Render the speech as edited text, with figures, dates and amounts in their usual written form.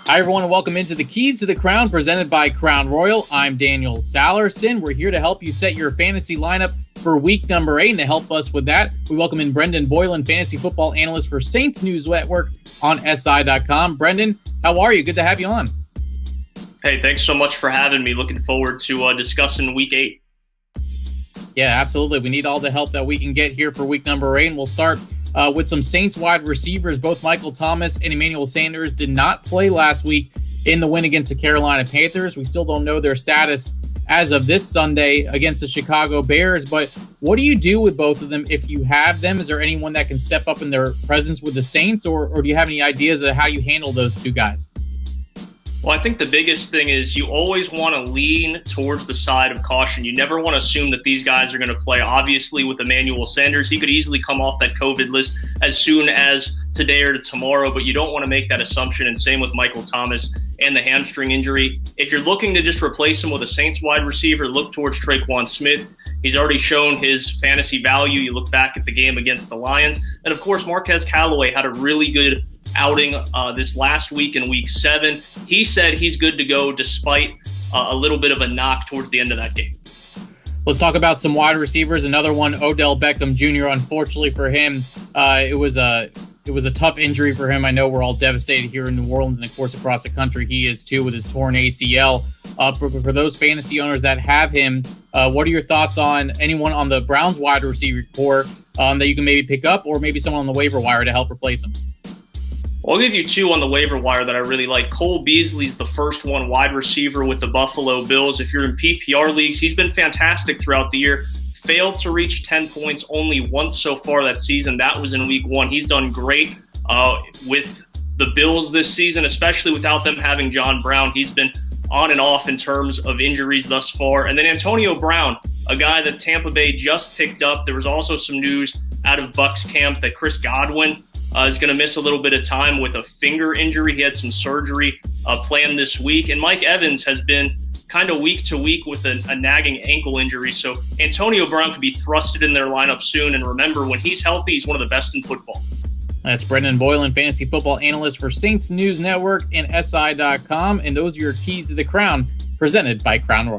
Hi, everyone, and welcome into the Keys to the Crown presented by Crown Royal. I'm Daniel Sallerson. We're here to help you set your fantasy lineup for week number 8. And to help us with that, we welcome in Brendan Boylan, fantasy football analyst for Saints News Network on SI.com. Brendan, how are you? Good to have you on. Hey, thanks so much for having me. Looking forward to discussing week 8. Yeah, absolutely. We need all the help that we can get here for week number 8. And we'll start with some Saints wide receivers. Both Michael Thomas and Emmanuel Sanders did not play last week in the win against the Carolina Panthers. We still don't know their status as of this Sunday against the Chicago Bears. But what do you do with both of them if you have them? Is there anyone that can step up in their presence with the Saints, or do you have any ideas of how you handle those two guys? Well, I think the biggest thing is you always want to lean towards the side of caution. You never want to assume that these guys are going to play. Obviously, with Emmanuel Sanders, he could easily come off that COVID list as soon as today or tomorrow, but you don't want to make that assumption. And same with Michael Thomas and the hamstring injury. If you're looking to just replace him with a Saints wide receiver, look towards Traquan Smith. He's already shown his fantasy value. You look back at the game against the Lions. And, of course, Marquez Callaway had a really good outing this last week in week 7. He said he's good to go despite a little bit of a knock towards the end of that game. Let's talk about some wide receivers. Another one, Odell Beckham Jr. Unfortunately for him, it was a tough injury for him. I know we're all devastated here in New Orleans and, of course, across the country. He is too with his torn ACL. For those fantasy owners that have him, what are your thoughts on anyone on the Browns wide receiver core that you can maybe pick up, or maybe someone on the waiver wire to help replace him? Well, I'll give you two on the waiver wire that I really like. Cole Beasley's the first one, wide receiver with the Buffalo Bills. If you're in PPR leagues, he's been fantastic throughout the year. Failed to reach 10 points only once so far that season. That was in week 1. He's done great with the Bills this season, especially without them having John Brown. He's been on and off in terms of injuries thus far. And then Antonio Brown, a guy that Tampa Bay just picked up. There was also some news out of Bucs camp that Chris Godwin is going to miss a little bit of time with a finger injury. He had some surgery planned this week. And Mike Evans has been kind of week to week with a nagging ankle injury. So Antonio Brown could be thrusted in their lineup soon. And remember, when he's healthy, he's one of the best in football. That's Brendan Boylan, fantasy football analyst for Saints News Network and SI.com. And those are your Keys to the Crown, presented by Crown Royal.